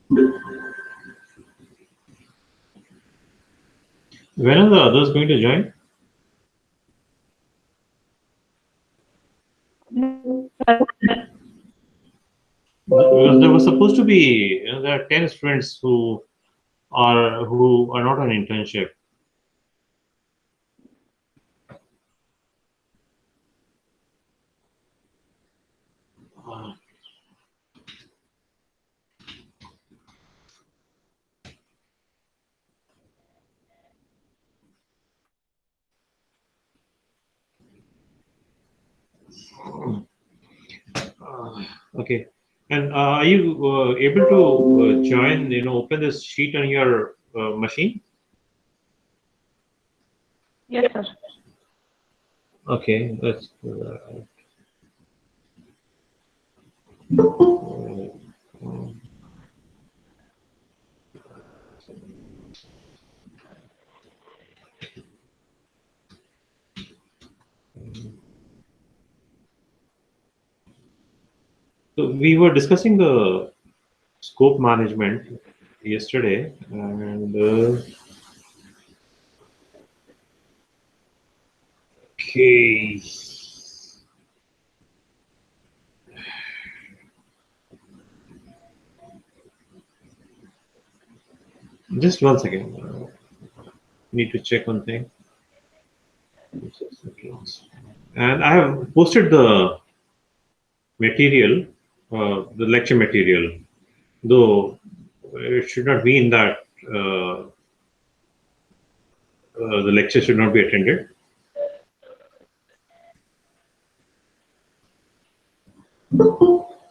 When are the others going to join? Because there was supposed to be, there are 10 students who are not on internship. Okay. And are you able to join, open this sheet on your machine? Yes, sir. Okay, let's do that. So we were discussing the scope management yesterday, and okay, just 1 second. Need to check one thing. And I have posted the material, the lecture material, though it should not be in that the lecture should not be attended.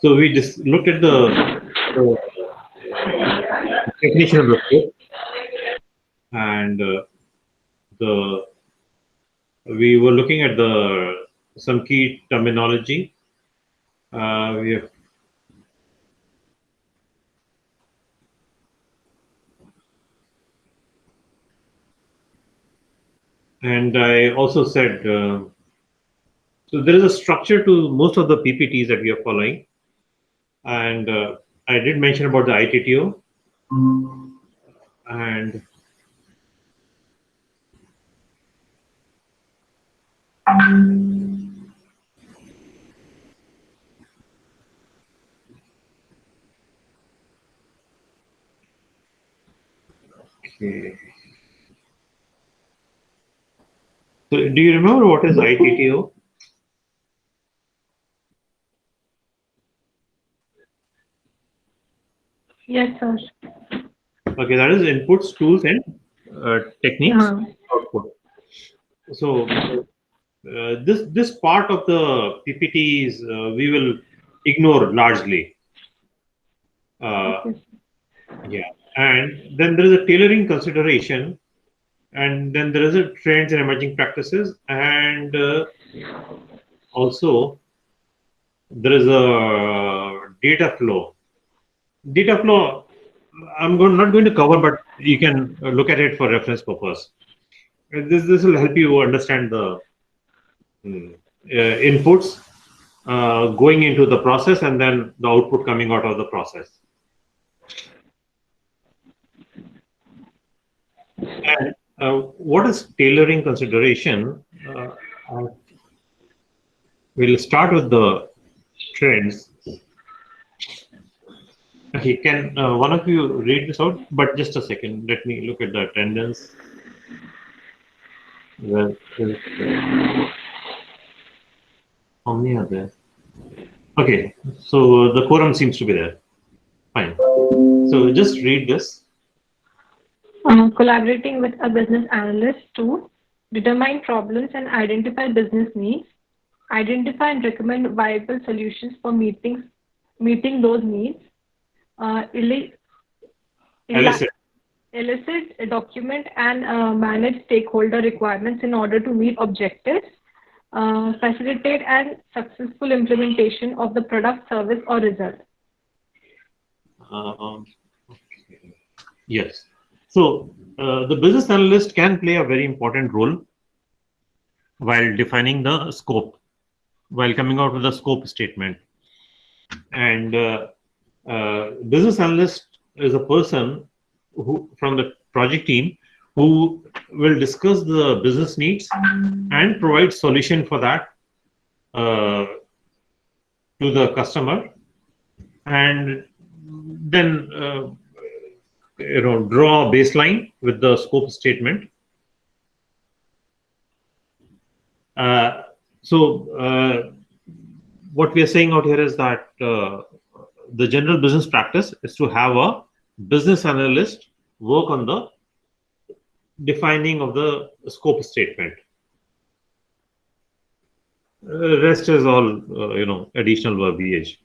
So we just looked at the definition of the scope, and the we were looking at the some key terminology. We have And I also said, so there is a structure to most of the PPTs that we are following. And I did mention about the ITTO. And okay. So do you remember what is ITTO? Yes, sir. Okay, that is inputs, tools, and techniques, output. So this part of the PPTs we will ignore largely. Okay. Yeah, and then there is a tailoring consideration, and then there is a trends and emerging practices, and also there is a data flow. Data flow, not going to cover, but you can look at it for reference purpose. This will help you understand the inputs going into the process and then the output coming out of the process. And what is tailoring consideration? We'll start with the trends. Okay, can one of you read this out? But just a second, let me look at the attendance. Well, how many are there? Okay, so the quorum seems to be there. Fine. So just read this. Collaborating with a business analyst to determine problems and identify business needs, identify and recommend viable solutions for meeting those needs, illi- illa- Elicit. elicit, document, and manage stakeholder requirements in order to meet objectives, facilitate and successful implementation of the product, service, or result. Okay. Yes. So the business analyst can play a very important role while defining the scope, while coming out with a scope statement. And business analyst is a person who from the project team who will discuss the business needs and provide solution for that uh, to the customer, and then draw a baseline with the scope statement. Uh, so what we are saying out here is that the general business practice is to have a business analyst work on the defining of the scope statement. Rest is all additional verbiage.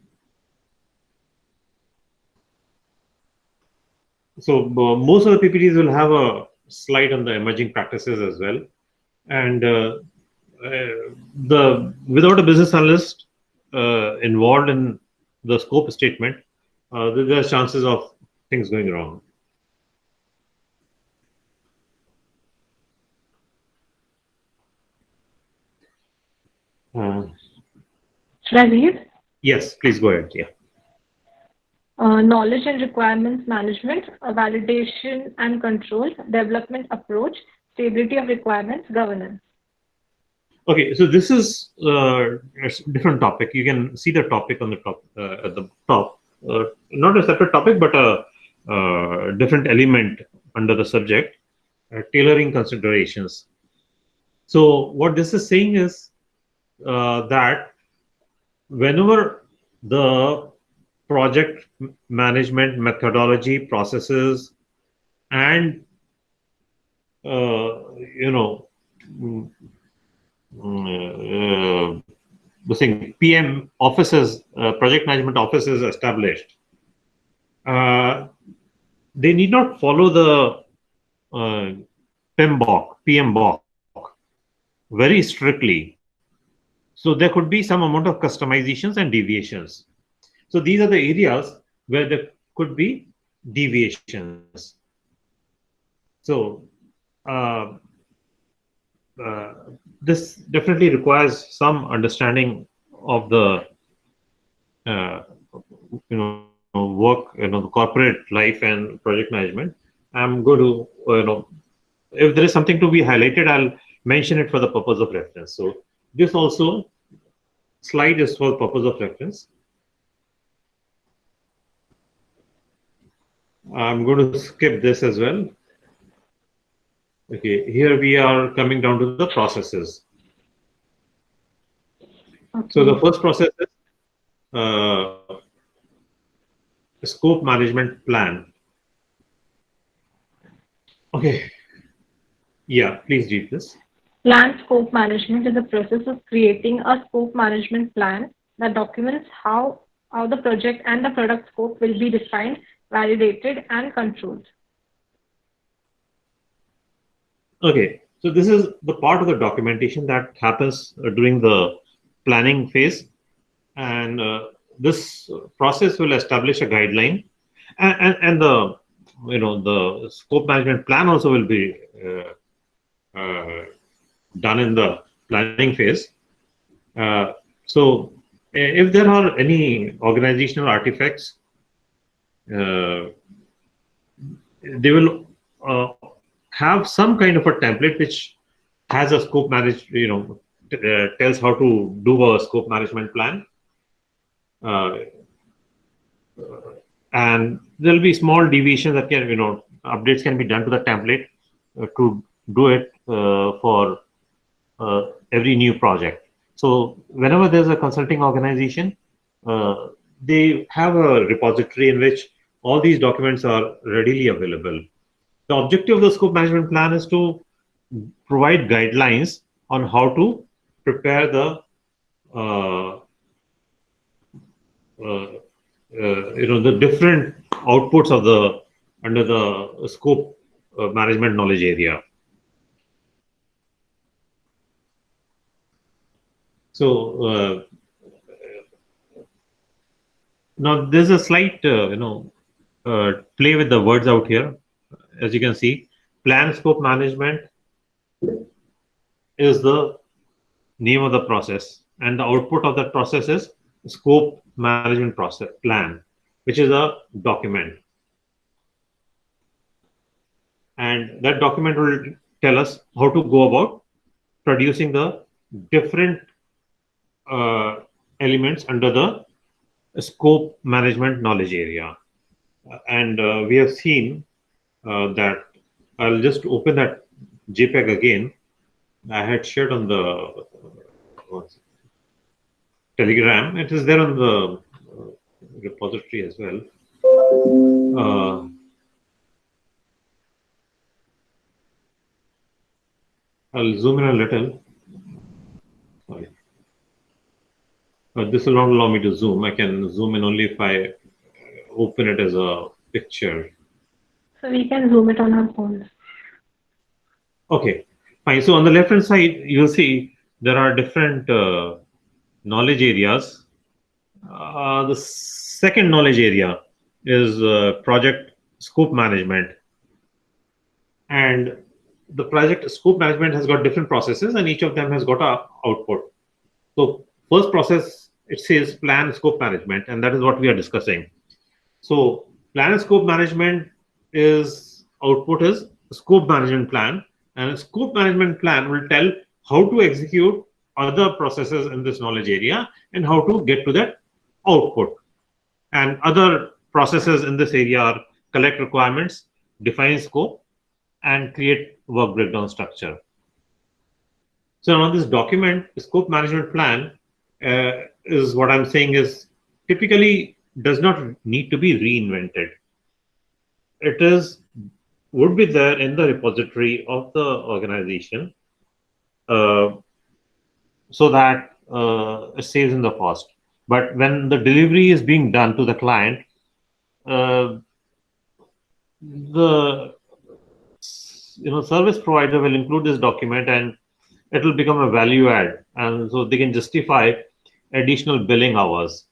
So most of the PPTs will have a slide on the emerging practices as well, and the without a business analyst involved in the scope statement, there's chances of things going wrong. Should I read? Yes, please go ahead. Yeah. Knowledge and requirements management, validation and control, development approach, stability of requirements, governance. Okay, so this is a different topic. You can see the topic on the top at the top. Not a separate topic, but a different element under the subject, tailoring considerations. So what this is saying is that whenever the project management methodology, processes, and you know the thing PM offices, project management offices established, uh, they need not follow the PMBOK very strictly. So there could be some amount of customizations and deviations. So these are the areas where there could be deviations. So uh, this definitely requires some understanding of the work, the corporate life and project management. I'm going to if there is something to be highlighted, I'll mention it for the purpose of reference. So this also slide is for purpose of reference. I'm going to skip this as well. Okay, here we are coming down to the processes. Okay. So the first process is scope management plan. Okay. Yeah, please read this. Plan scope management is the process of creating a scope management plan that documents how the project and the product scope will be defined, validated, and controlled. Okay, so this is the part of the documentation that happens during the planning phase, and this process will establish a guideline, and the the scope management plan also will be done in the planning phase. So if there are any organizational artifacts, they will have some kind of a template which has a scope manage, tells how to do a scope management plan. And there'll be small deviations that can, updates can be done to the template to do it for every new project. So whenever there's a consulting organization, they have a repository in which all these documents are readily available. The objective of the scope management plan is to provide guidelines on how to prepare the different outputs of the under the scope management knowledge area. So now there's a slight play with the words out here. As you can see, plan scope management is the name of the process, and the output of that process is scope management process plan, which is a document. and that document will tell us how to go about producing the different elements under the scope management knowledge area. And we have seen that I'll just open that JPEG again. I had shared on the Telegram. It is there on the repository as well. I'll zoom in a little. Sorry. This will not allow me to zoom. I can zoom in only if I open it as a picture. So we can zoom it on our phones. Okay, fine. So on the left hand side, you'll see there are different knowledge areas. The second knowledge area is project scope management. And the project scope management has got different processes, and each of them has got a output. So first process, it says plan scope management, and that is what we are discussing. So plan and scope management is output is scope management plan, and a scope management plan will tell how to execute other processes in this knowledge area and how to get to that output. And other processes in this area are collect requirements, define scope, and create work breakdown structure. So now this document, scope management plan, is what I'm saying is typically does not need to be reinvented. It is would be there in the repository of the organization, so that it saves in the cost. But when the delivery is being done to the client, the service provider will include this document, and it will become a value add, and so they can justify additional billing hours.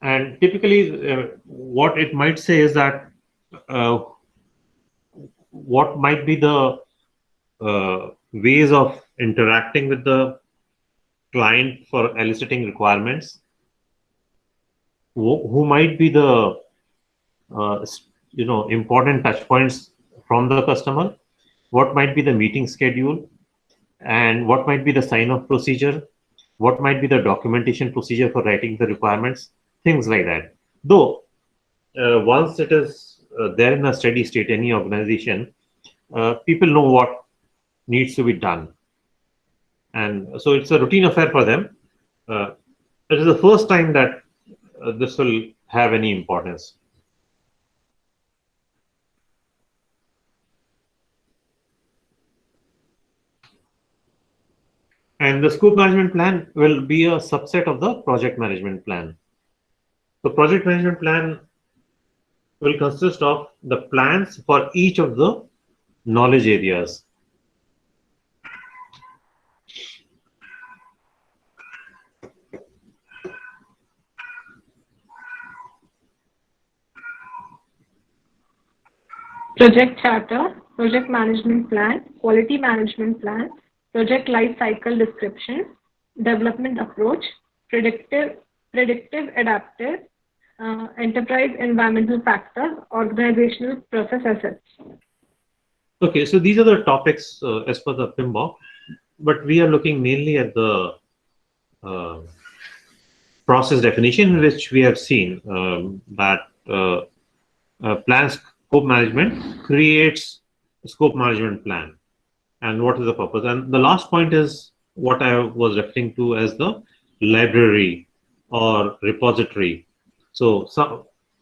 And typically, what it might say is that what might be the ways of interacting with the client for eliciting requirements, who might be the important touch points from the customer, what might be the meeting schedule, and what might be the sign-off procedure, what might be the documentation procedure for writing the requirements, things like that. Though once it is there in a steady state, any organization, people know what needs to be done, and so it's a routine affair for them. It is the first time that this will have any importance. And the scope management plan will be a subset of the project management plan. The project management plan will consist of the plans for each of the knowledge areas. Project charter, project management plan, quality management plan, project life cycle description, development approach, predictive adaptive, enterprise environmental factors, organizational process assets. Okay, so these are the topics as per the PMBOK, but we are looking mainly at the process definition, which we have seen that plan scope management creates a scope management plan, and what is the purpose. And the last point is what I was referring to as the library or repository. So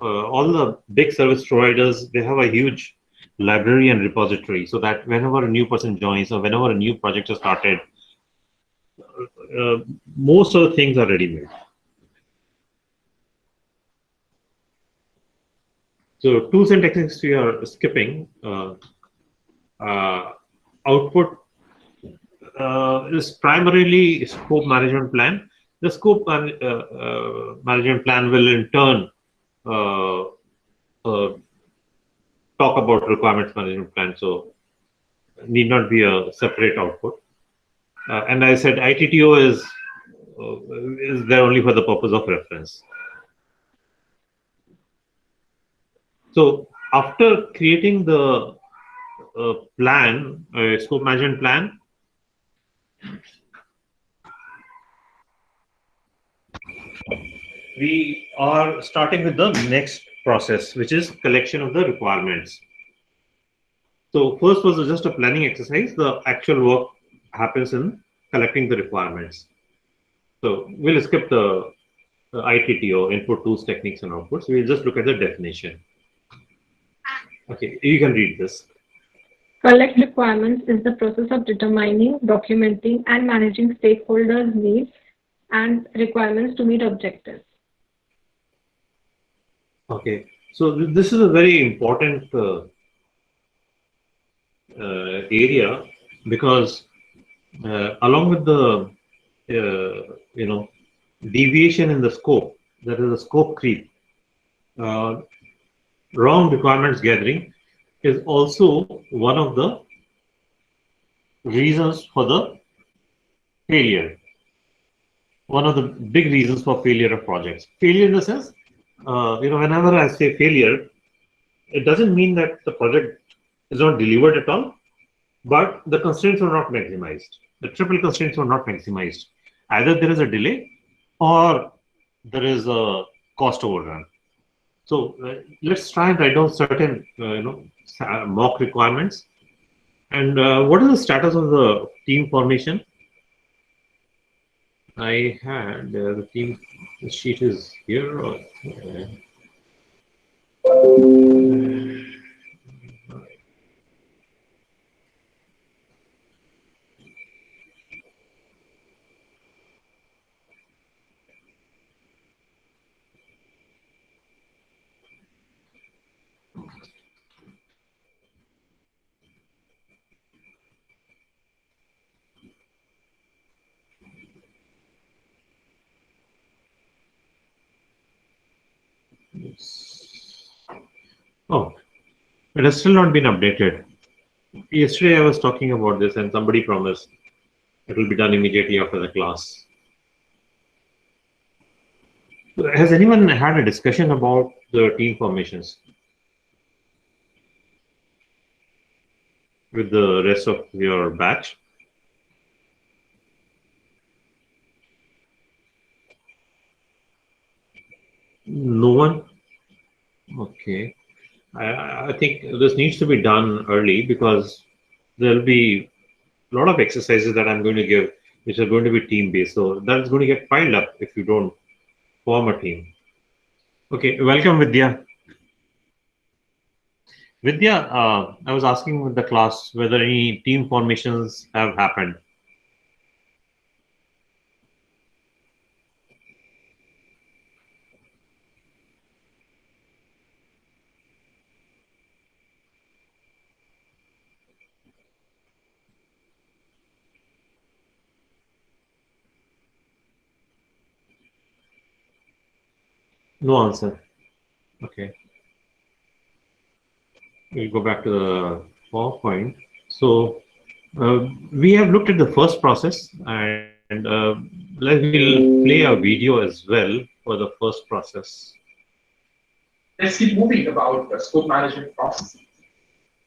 all the big service providers, they have a huge library and repository, so that whenever a new person joins or whenever a new project is started, most of the things are ready made. So tools and techniques we are skipping. Output is primarily scope management plan. The scope management plan will in turn talk about requirements management plan, so need not be a separate output. And I said ITTO is there only for the purpose of reference. So after creating the plan, scope management plan, we are starting with the next process, which is collection of the requirements. So first was just a planning exercise. The actual work happens in collecting the requirements. So we'll skip the ITT or input tools, techniques, and outputs. We'll just look at the definition. Okay, you can read this. Collect requirements is the process of determining, documenting, and managing stakeholders' needs and requirements to meet objectives. Okay, so this is a very important area because along with the deviation in the scope, that is a scope creep. Wrong requirements gathering is also one of the reasons for the failure. One of the big reasons for failure of projects. Failure in the sense, whenever I say failure, it doesn't mean that the project is not delivered at all, but the constraints are not maximized. The triple constraints are not maximized. Either there is a delay or there is a cost overrun. So let's try and write down certain, mock requirements. And what is the status of the team formation? I had the team sheet is here. Oh, it has still not been updated. Yesterday I was talking about this and somebody promised it will be done immediately after the class. Has anyone had a discussion about the team formations with the rest of your batch? No one? Okay. I think this needs to be done early because there'll be a lot of exercises that I'm going to give, which are going to be team based. So that's going to get piled up if you don't form a team. Okay, welcome Vidya. Vidya, I was asking with the class whether any team formations have happened. No answer. Okay, we'll go back to the PowerPoint. So we have looked at the first process, and we'll play a video as well for the first process. Let's keep moving about scope management processes.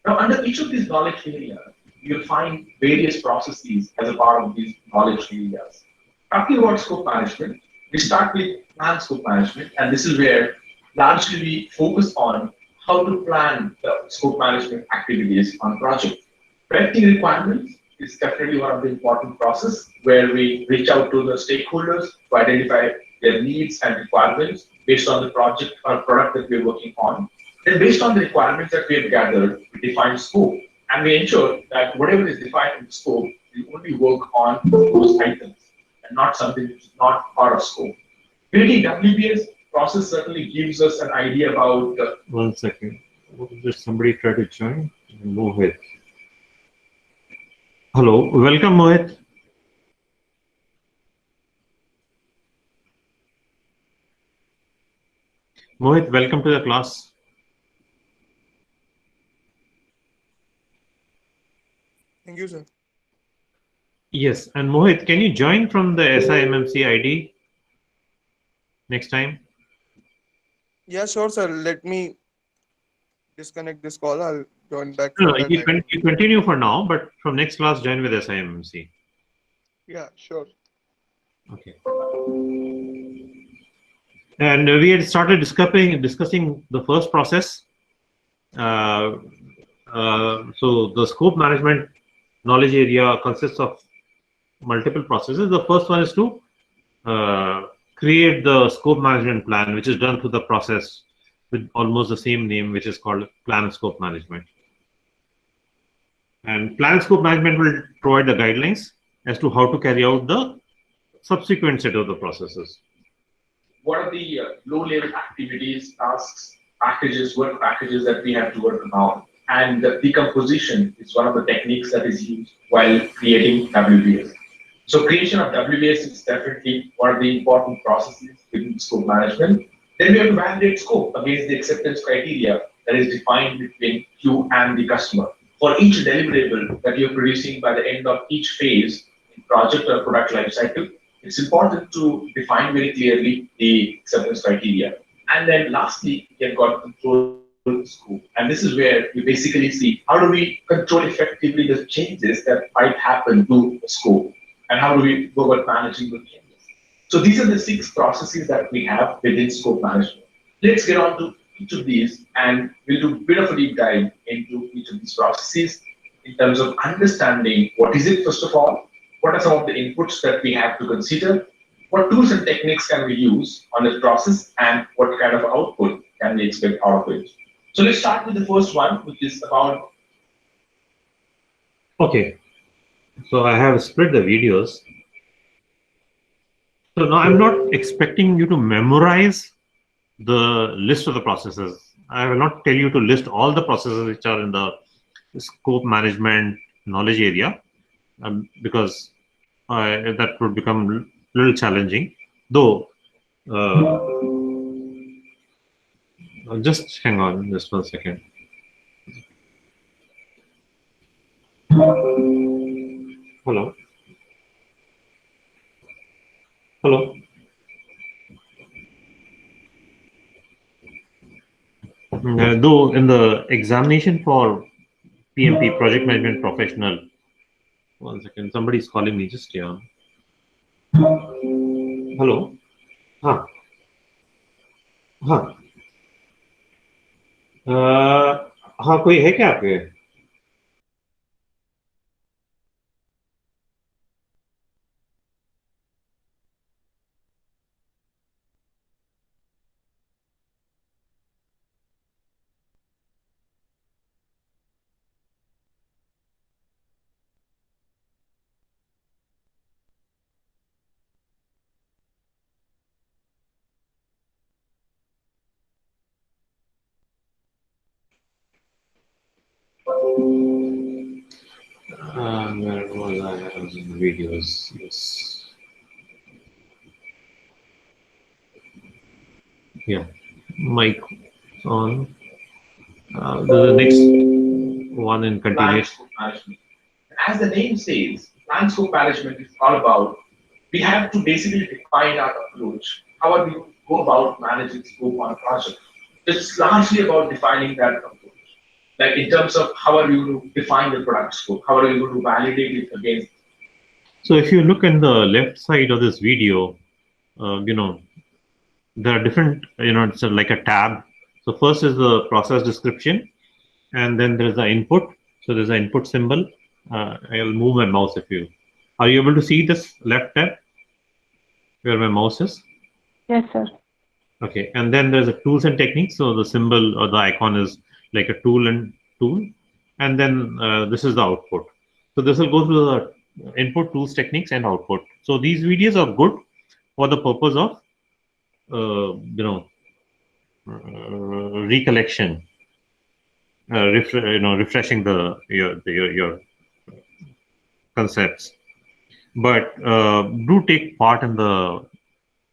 Now, under each of these knowledge areas, you'll find various processes as a part of these knowledge areas. Talking about scope management, we start with plan scope management, and this is where largely we focus on how to plan the scope management activities on project. Collecting requirements is definitely one of the important process where we reach out to the stakeholders to identify their needs and requirements based on the project or product that we're working on. Then based on the requirements that we have gathered, we define scope and we ensure that whatever is defined in the scope, we only work on those items and not something which is not part of scope. Building WBS process certainly gives us an idea about 1 second. Did somebody try to join? Mohit. Hello, welcome Mohit. Mohit, welcome to the class. Thank you, sir. Yes, and Mohit, can you join from the SIMMC ID next time? Yeah, sure, sir. Let me disconnect this call. I'll join back No, from no, that you, line. you continue for now, but from next class, join with SIMC. Yeah, sure. Okay. And we had started discussing the first process. So the scope management knowledge area consists of multiple processes. The first one is to create the scope management plan, which is done through the process with almost the same name, which is called plan and scope management. And plan and scope management will provide the guidelines as to how to carry out the subsequent set of the processes. What are the low-level activities, tasks, packages, work packages that we have to work on? And the decomposition is one of the techniques that is used while creating WBS. So creation of WBS is definitely one of the important processes within scope management. Then we have to validate scope against the acceptance criteria that is defined between you and the customer. For each deliverable that you're producing by the end of each phase in project or product lifecycle, it's important to define very clearly the acceptance criteria. And then lastly, you've got control scope. And this is where we basically see how do we control effectively the changes that might happen to the scope, and how do we go about managing the changes. So these are the 6 processes that we have within scope management. Let's get on to each of these, and we'll do a bit of a deep dive into each of these processes in terms of understanding what is it, first of all, what are some of the inputs that we have to consider, what tools and techniques can we use on this process, and what kind of output can we expect out of it. So let's start with the first one, which is about. Okay, so I have split the videos. So now I'm not expecting you to memorize the list of the processes. I will not tell you to list all the processes which are in the scope management knowledge area, because that would become a little challenging. Though, just hang on just 1 second. Hello. Hello. Though in the examination for PMP, project management professional, 1 second, somebody is calling me. Just yeah. Hello. हाँ हाँ हाँ, कोई है क्या आपके? Where was I? I was in videos. Yes. Yeah. Mic on. The next one in Plan continuation. scope management. As the name says, plan scope management is all about we have to basically define our approach. How are we going to go about managing scope on a project? It's largely about defining that approach. Like in terms of how are you going to define the product scope? How are you going to validate it against? So if you look in the left side of this video, there are different, it's like a tab. So first is the process description, and then there's the input. So there's an input symbol. I'll move my mouse if you. Are you able to see this left tab where my mouse is? Yes, sir. Okay, and then there's a tools and techniques. So the symbol or the icon is like a tool, and then this is the output. So this will go through the input, tools, techniques, and output. So these videos are good for the purpose of recollection, refreshing your concepts. But do take part in the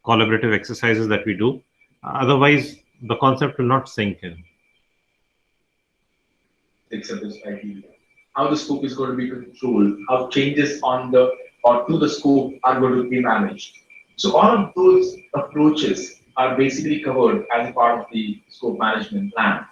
collaborative exercises that we do. Otherwise, the concept will not sink in. Acceptance criteria, how the scope is going to be controlled, how changes on the or to the scope are going to be managed. So all of those approaches are basically covered as a part of the scope management plan.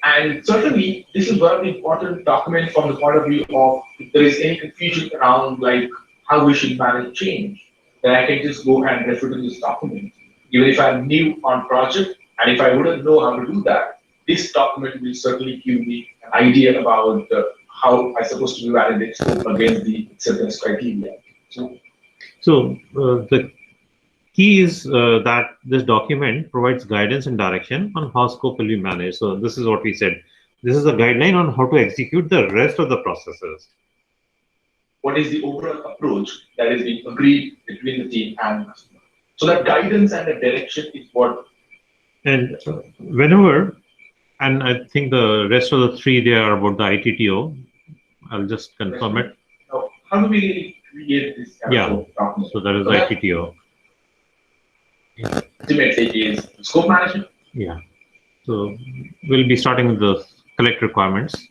And certainly, this is one of the important documents from the point of view of if there is any confusion around like how we should manage change, then I can just go and refer to this document. Even if I'm new on project, and if I wouldn't know how to do that, this document will certainly give me an idea about how I'm supposed to validate scope against the acceptance criteria. So the key is that this document provides guidance and direction on how scope will be managed. So this is what we said. This is a guideline on how to execute the rest of the processes. What is the overall approach that is being agreed between the team and the customer? So that guidance and the direction is what. And whenever, and I think the rest of the three, they are about the ITTO. I'll just confirm it. Now, how do we really create this kind of document? So that is ITTO. Ultimately is scope management. Yeah. So we'll be starting with the collect requirements.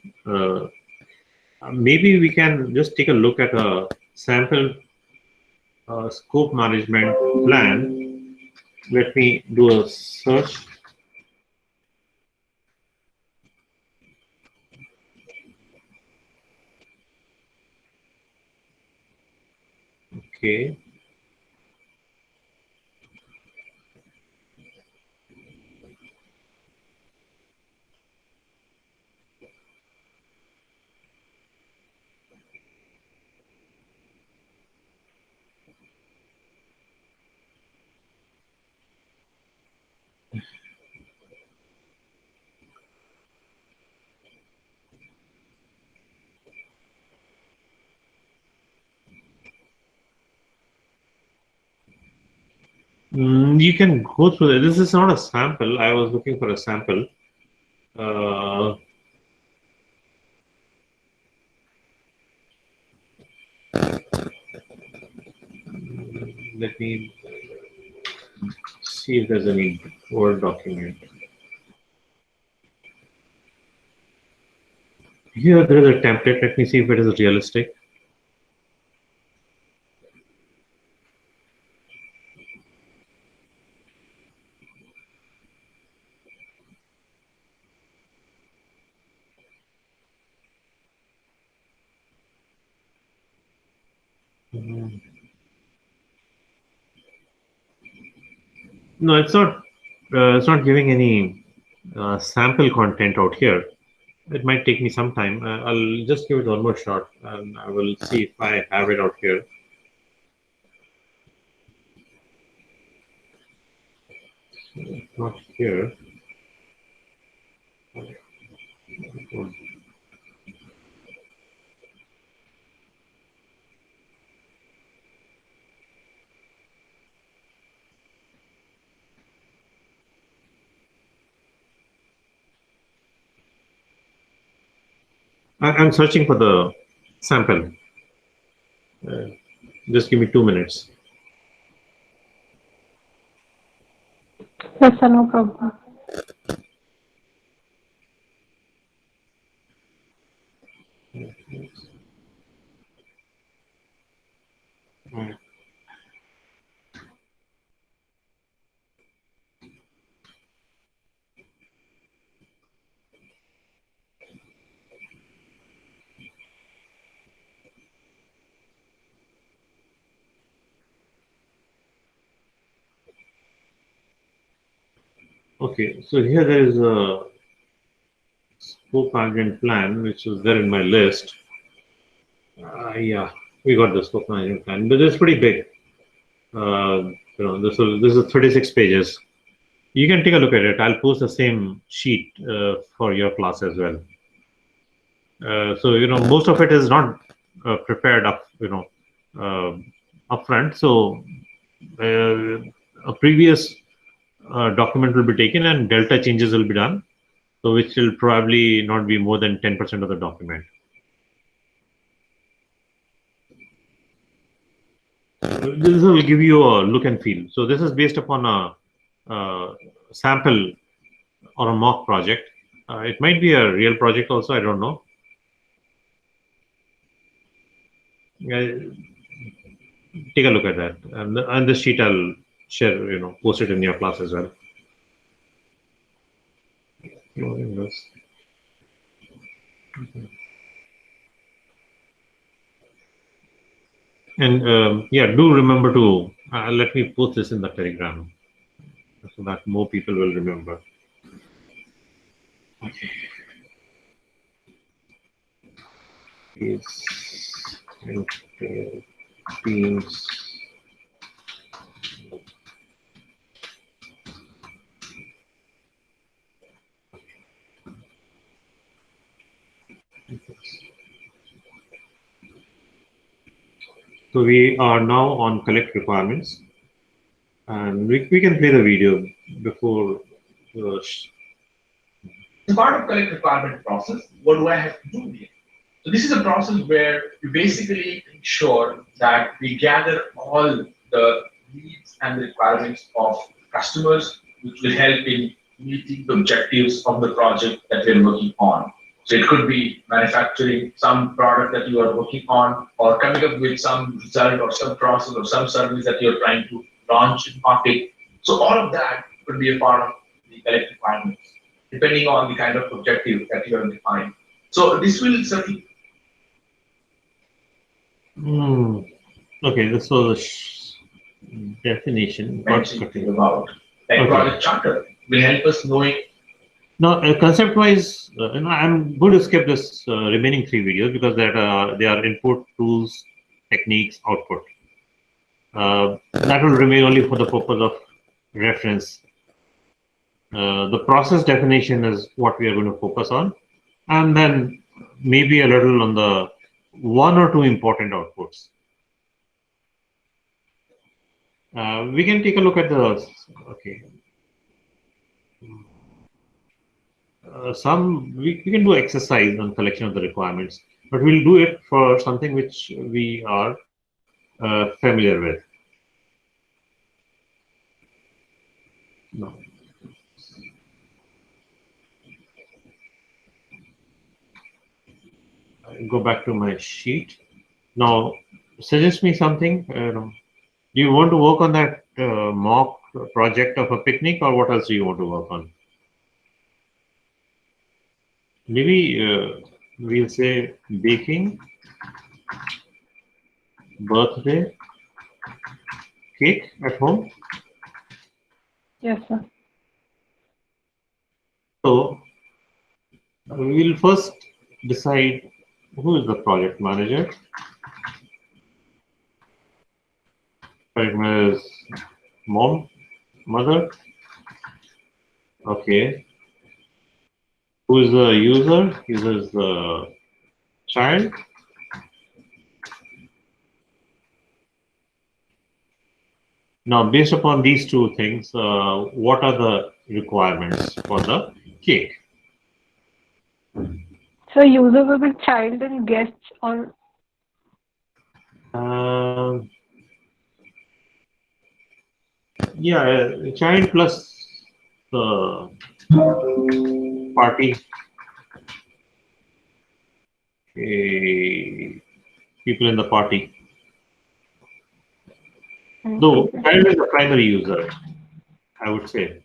Maybe we can just take a look at a sample scope management plan. Let me do a search. Okay. You can go through it. This is not a sample. I was looking for a sample. Let me see if there's any Word document. Here there is a template. Let me see if it is realistic. No, it's not. It's not giving any sample content out here. It might take me some time. I'll just give it one more shot, and I will see if I have it out here. Not here. I'm searching for the sample. Just give me 2 minutes. Yes, sir, no problem. Okay, so here there is a scope management plan, which is there in my list. Yeah, we got the scope management plan, but it's pretty big. This is 36 pages. You can take a look at it. I'll post the same sheet for your class as well. So most of it is not prepared up, upfront. So a previous document will be taken and delta changes will be done. So which will probably not be more than 10% of the document. This will give you a look and feel. So this is based upon a sample or a mock project. It might be a real project also, I don't know. Take a look at that. And this sheet I'll share, post it in your class as well. And yeah, do remember to let me post this in the Telegram so that more people will remember. Okay. It's Teams. So we are now on collect requirements, and we can play the video before. As part of collect requirement process, what do I have to do here? So this is a process where we basically ensure that we gather all the needs and the requirements of customers, which will help in meeting the objectives of the project that we're working on. So it could be manufacturing some product that you are working on, or coming up with some result or some process or some service that you're trying to launch in market. So all of that could be a part of the collect requirements, depending on the kind of objective that you have defined. So this will certainly. Okay, this was the definition. About like project charter will help us knowing. Now, concept-wise, I'm going to skip this remaining 3 videos because they are input, tools, techniques, output. That will remain only for the purpose of reference. The process definition is what we are going to focus on, and then maybe a little on the 1 or 2 important outputs. We can take a look at the, okay. We can do exercise on collection of the requirements, but we'll do it for something which we are familiar with. No. I'll go back to my sheet. Now, suggest me something. Do you want to work on that mock project of a picnic, or what else do you want to work on? Maybe we'll say baking, birthday, cake at home. Yes, sir. So we'll first decide who is the project manager. Project manager is mom, mother. Okay. Who is the user? User is the child. Now, based upon these 2 things, what are the requirements for the cake? So user will be child and guests or Yeah, child plus the party, people in the party. Though child is the primary user, I would say.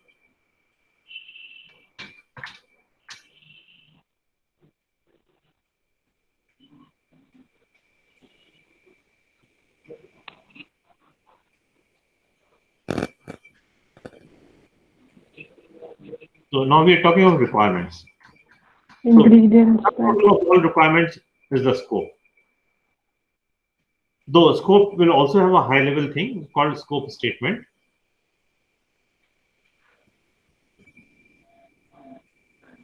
So now we are talking of requirements. ingredients. So, total of all requirements is the scope. Though scope will also have a high level thing called scope statement.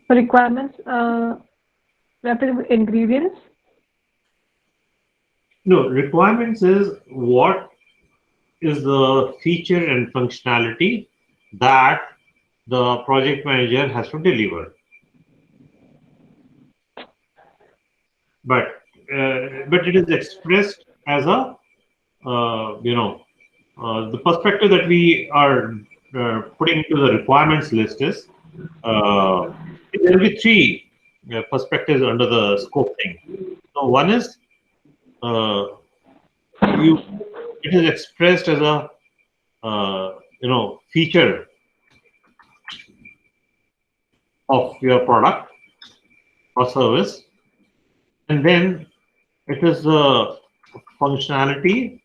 Requirements, ingredients. No, requirements is what is the feature and functionality that the project manager has to deliver. But it is expressed as a the perspective that we are putting into the requirements list is there will be 3 perspectives under the scope thing. So one is it is expressed as a feature of your product or service. and then it is the functionality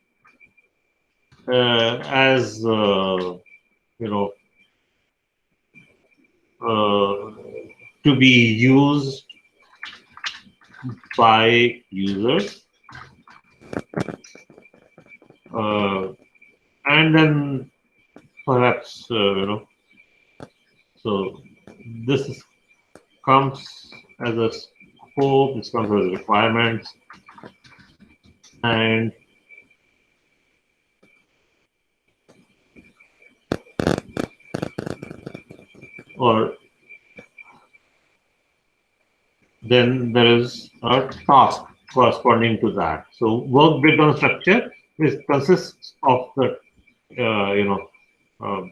as you know uh, to be used by users, uh, and then perhaps so this comes as a scope, this comes as requirements, and or then there is a task corresponding to that. So work breakdown structure consists of the uh,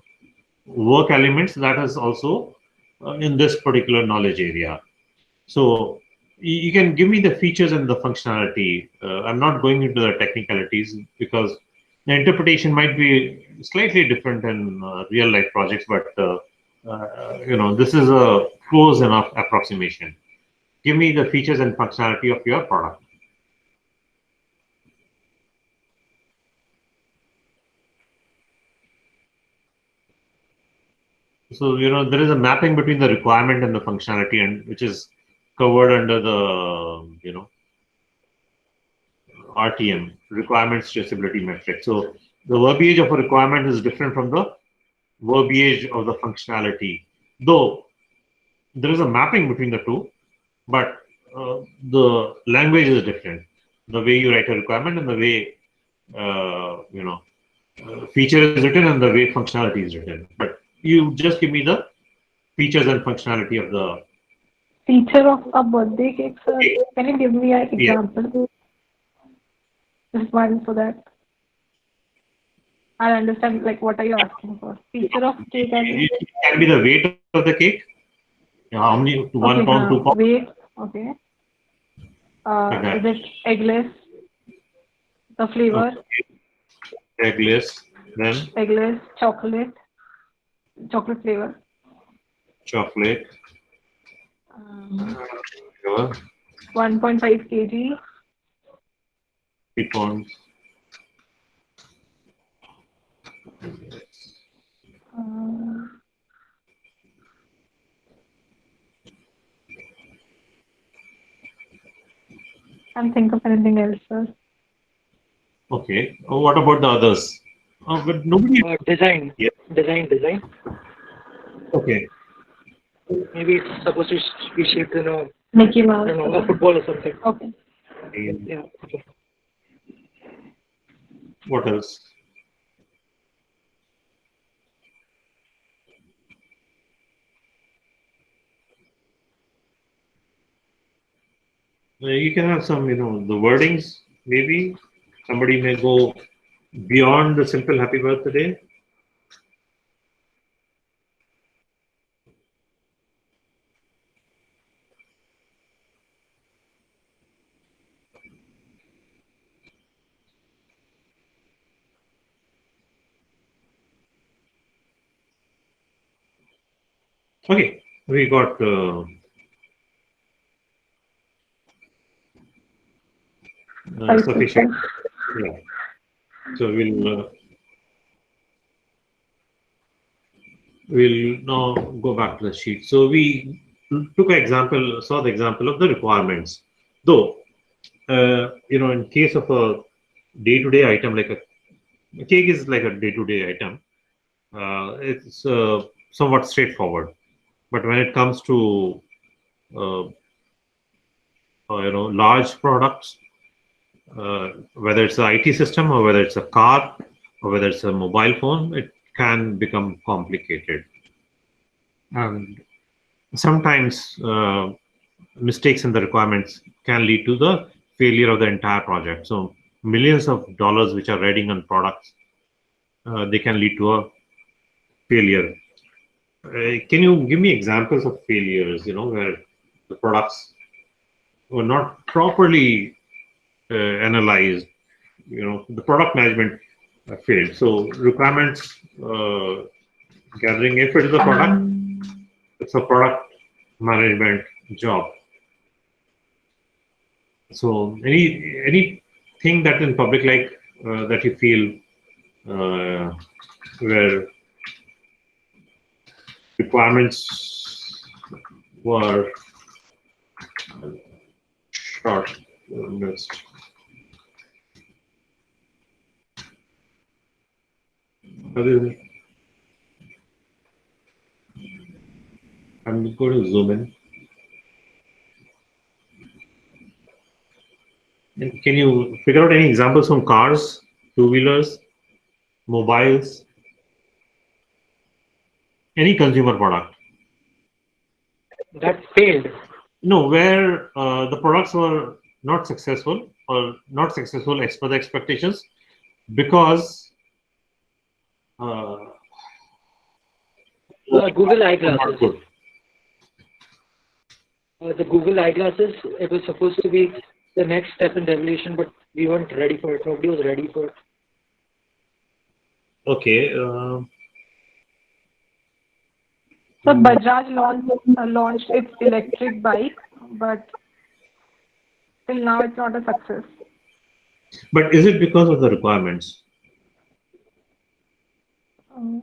work elements that is also in this particular knowledge area. So you can give me the features and the functionality. I'm not going into the technicalities because the interpretation might be slightly different in real life projects, but this is a close enough approximation. Give me the features and functionality of your product. So, there is a mapping between the requirement and the functionality, and which is covered under the, RTM, requirements traceability metric. So the verbiage of a requirement is different from the verbiage of the functionality, though there is a mapping between the two, but the language is different. The way you write a requirement and the way, feature is written and the way functionality is written. But you just give me the features and functionality of the Feature of a birthday cake, sir. cake. Can you give me an Yeah. example? Just one so that I understand, like, what are you asking for? Feature of cake and It can be the weight of the cake. How many? 1 okay, pound, 2 pounds, weight. Okay. like Is that. it eggless? The flavor, Okay. Eggless, then eggless, chocolate flavor. chocolate, Um, uh, 1.5 kg. 3 pounds. Um, can't think of anything else, sir. Okay. What about the others? But nobody. Design, Yeah. design. Okay. Maybe it's supposed to be shaped in a, Mickey I Mouse. don't know, a football or something. Okay. Yeah. Okay. What else? You can have some, the wordings. Maybe somebody may go beyond the simple happy birthday. Okay, we got sufficient. Yeah. So we'll now go back to the sheet. So we took an example, saw the example of the requirements. Though, in case of a day-to-day item, like a cake is like a day-to-day item, it's somewhat straightforward. But when it comes to uh, large products, whether it's an IT system or whether it's a car or whether it's a mobile phone, it can become complicated. And sometimes mistakes in the requirements can lead to the failure of the entire project. So millions of dollars which are riding on products, they can lead to a failure. Can you give me examples of failures, where the products were not properly analyzed, the product management failed. So requirements gathering, if it is a product, it's a product management job. So anything that in public, like that you feel where requirements were short. Next. I'm going to zoom in. And can you figure out any examples from cars, two-wheelers, mobiles, any consumer product? That failed. No, where the products were not successful or not successful as per the expectations because uh, Google were not eyeglasses. good. The Google eyeglasses, it was supposed to be the next step in revolution, but we weren't ready for it. Nobody was ready for it. Okay. So Bajaj launched its electric bike, but till now it's not a success. But is it because of the requirements? Um,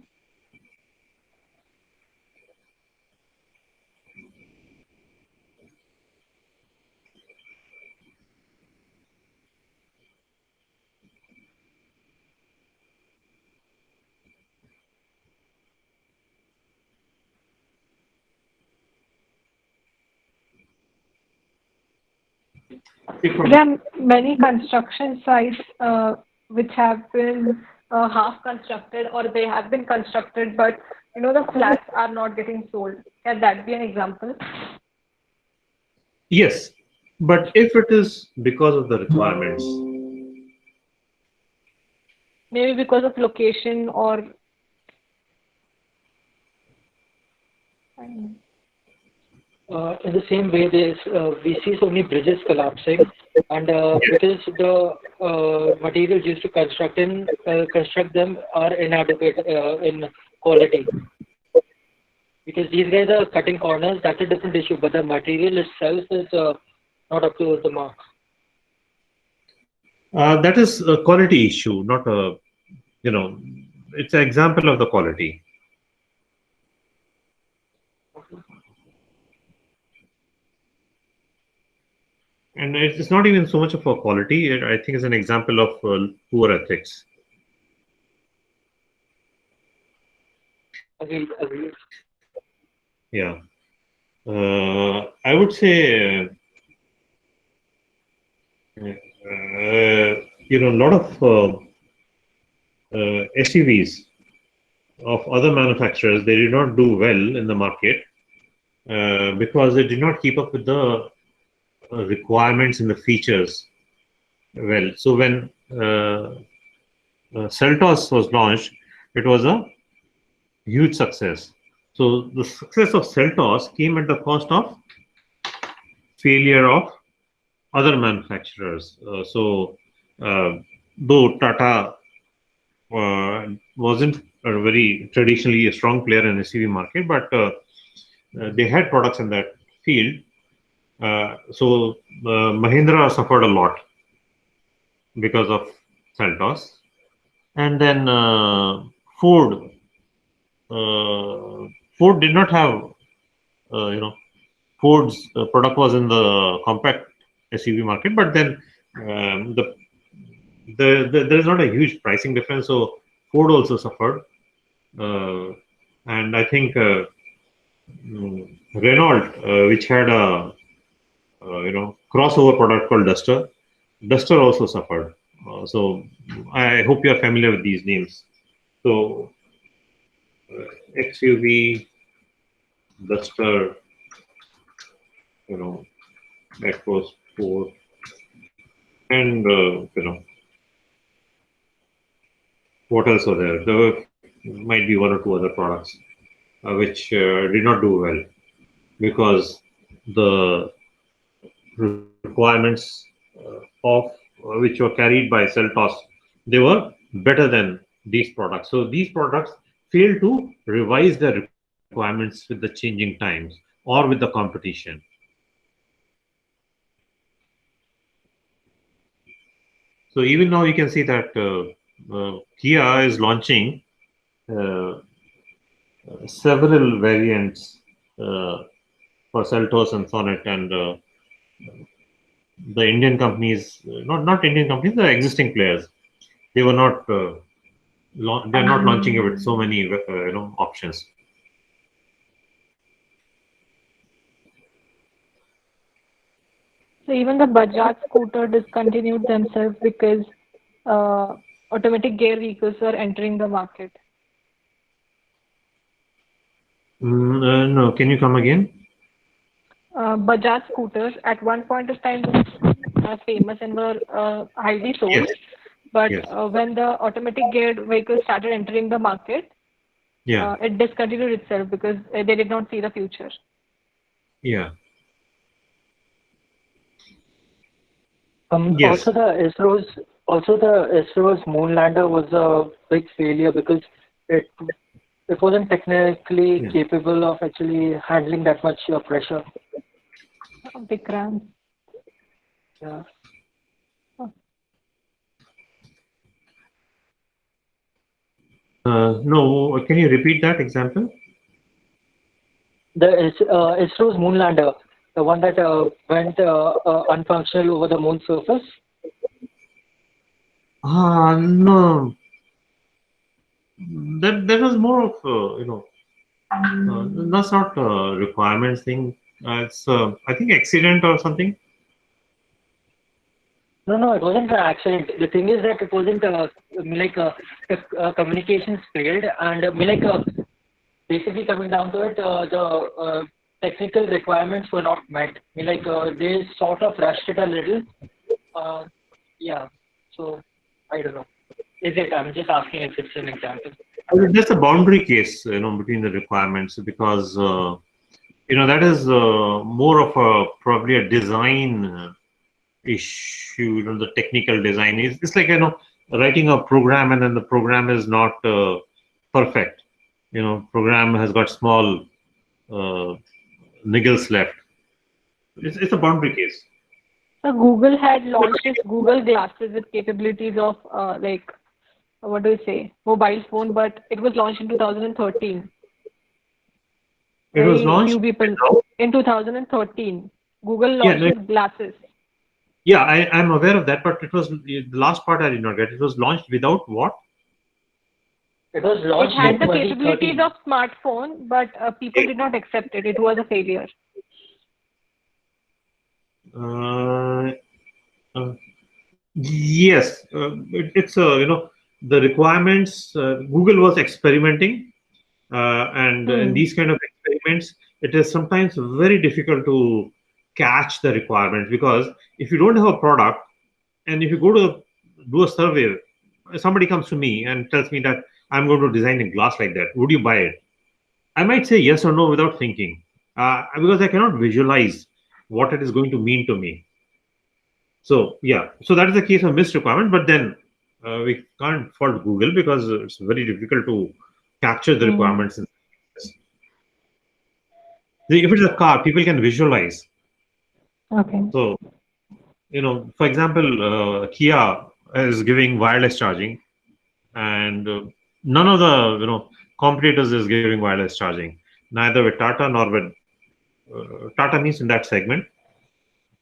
There are many construction sites which have been half constructed or they have been constructed, but the flats are not getting sold. Can that be an example? Yes, but if it is because of the requirements, Maybe because of location or In the same way, we see so many bridges collapsing, and because the materials used to construct them are inadequate in quality. Because these guys are cutting corners, that's a different issue. But the material itself is not up to the mark. that is a quality issue, not a, you know, it's an example of the quality. And it's not even so much of a quality. I think it's an example of poor ethics. Agreed, agreed. Yeah. I would say, a lot of SUVs of other manufacturers, they did not do well in the market because they did not keep up with the requirements and the features well. So when Seltos was launched, it was a huge success. So the success of Seltos came at the cost of failure of other manufacturers. Uh, though Tata wasn't a very traditionally a strong player in the SUV market, but they had products in that field. Mahindra suffered a lot because of Seltos, and then Ford. Ford did not have, uh, you know, Ford's product was in the compact SUV market, but then there is not a huge pricing difference. So Ford also suffered, uh, and I think Renault, which had a crossover product called Duster, Duster also suffered. So I hope you are familiar with these names. So XUV, Duster, you know, Echo Sport, and what else were there? There might be one or two other products which did not do well because the requirements of which were carried by Celtos, they were better than these products. So these products failed to revise their requirements with the changing times or with the competition. So even now you can see that Kia is launching several variants for Seltos and Sonnet, and the Indian companies, not Indian companies, the existing players, they were not they are not launching it with so many options. So even the Bajaj scooter discontinued themselves because uh, automatic gear vehicles were entering the market. No, can you come again? Bajaj scooters at one point of time were famous and were highly sold, Yes, but yes, when the automatic geared vehicles started entering the market, yeah, it discontinued itself because they did not see the future. yeah, Also yes, the ISRO's moon lander was a big failure because it it wasn't technically yeah. capable of actually handling that much pressure. Vikrant. Yeah. No, can you repeat that example? ISRO's moon lander, the one that went unfunctional over the moon surface. No, that was more of that's not a requirements thing. It's I think accident or something. No, no, it wasn't an accident. The thing is that it wasn't like the communications failed, and basically coming down to it, the technical requirements were not met. They sort of rushed it a little. Uh, yeah. So I don't know. Is it? I'm just asking if it's an example. I mean, that's a boundary case, between the requirements because that is more of a probably a design issue. The technical design is it's like writing a program and then the program is not perfect. Program has got small uh, niggles left. It's a boundary case. So Google had launched its Google Glasses with capabilities of what do you say, mobile phone, but it was launched in 2013. It was Very launched few people without. in 2013. Google Yeah, launched its glasses. yeah, I'm aware of that, but it was the last part I did not get. It was launched without what? It was It launched had in the capabilities 2013. of smartphone, but people did not accept it. It was a failure. Uh, uh, yes, it's the requirements. Google was experimenting, and in Hmm. these kind of experiments, it is sometimes very difficult to catch the requirements because if you don't have a product and if you go to do a survey, somebody comes to me and tells me that I'm going to design a glass like that. Would you buy it? I might say yes or no without thinking, because I cannot visualize what it is going to mean to me. So yeah, so that is the case of missed requirement. But then we can't fault Google because it's very difficult to capture the Hmm. requirements. If it's a car, people can visualize. Okay. So for example, Kia is giving wireless charging, and none of the competitors is giving wireless charging. Neither with Tata nor with Tata means in that segment,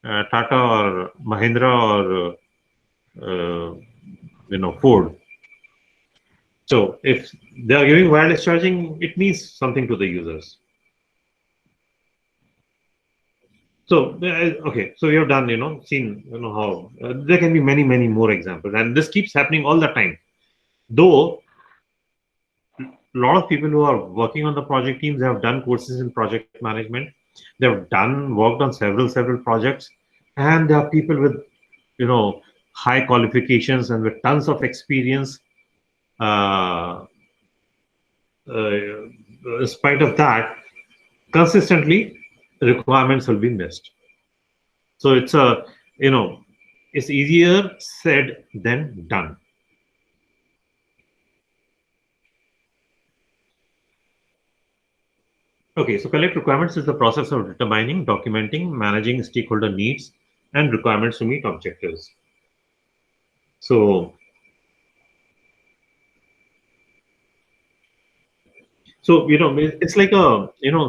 Tata or Mahindra or Ford. So if they are giving wireless charging, it means something to the users. So okay, so we have done seen how there can be many more examples, and this keeps happening all the time. Though a lot of people who are working on the project teams, they have done courses in project management, they have done worked on several projects, and there are people with high qualifications and with tons of experience. Uh, in spite of that, consistently requirements will be missed. So it's a it's easier said than done. Okay, so collect requirements is the process of determining, documenting, managing stakeholder needs and requirements to meet objectives. So, it's like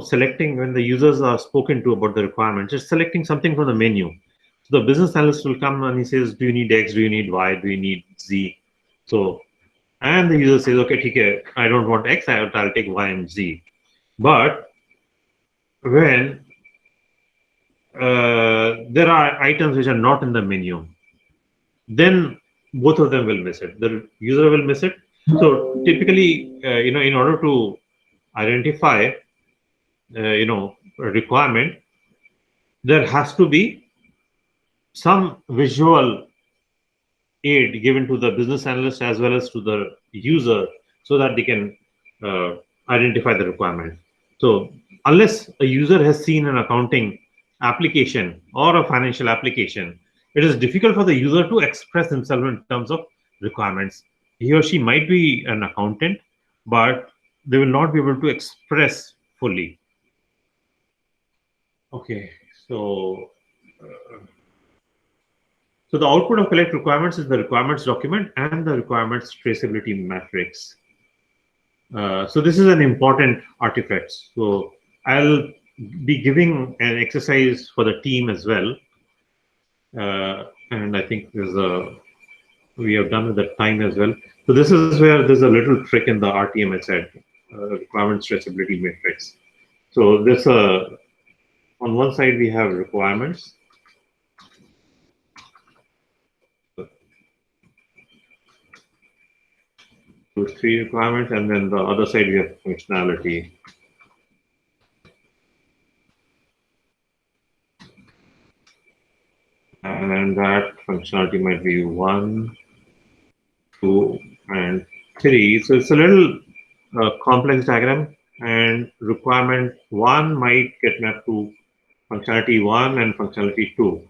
selecting when the users are spoken to about the requirements, just selecting something from the menu. So the business analyst will come and he says, do you need X? Do you need Y? Do you need Z? So, and the user says, okay, TK, I don't want X, I'll take Y and Z. But when there are items which are not in the menu, then both of them will miss it. The user will miss it. So typically, in order to identify a requirement, there has to be some visual aid given to the business analyst as well as to the user so that they can identify the requirement. So unless a user has seen an accounting application or a financial application, it is difficult for the user to express himself in terms of requirements. He or she might be an accountant, but they will not be able to express fully. Okay, so the output of collect requirements is the requirements document and the requirements traceability matrix. So this is an important artifact. So I'll be giving an exercise for the team as well. And I think we have done with the time as well. So this is where there's a little trick in the RTMS side, requirements traceability matrix. So this on one side we have requirements. Three requirements, and then the other side we have functionality. And that functionality might be 1, 2, and 3. So it's a little complex diagram, and requirement 1 might get mapped to functionality 1 and functionality 2.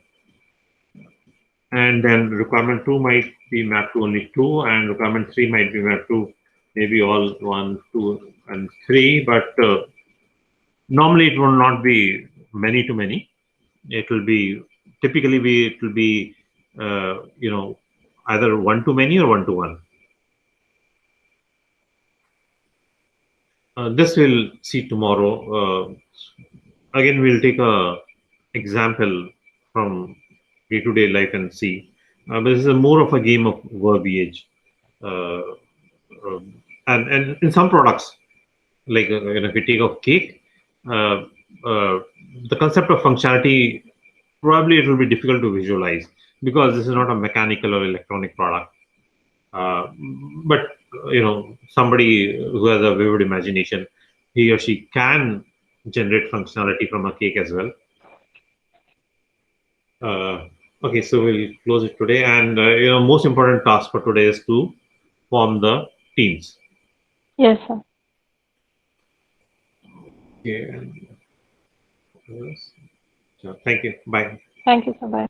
And then requirement 2 might be mapped to only 2, and requirement 3 might be mapped to maybe all 1, 2, and 3. But normally it will not be many to many. It will be typically either one to many or one to one. This we'll see tomorrow. Again, we'll take a example from day-to-day life and see. But this is more of a game of verbiage. And in some products, like if you take a cake, uh, the concept of functionality, probably it will be difficult to visualize because this is not a mechanical or electronic product. But somebody who has a vivid imagination, he or she can generate functionality from a cake as well. Okay, so we'll close it today, and most important task for today is to form the teams. Yes, sir. Okay. So, thank you. Bye. Thank you, sir. Bye.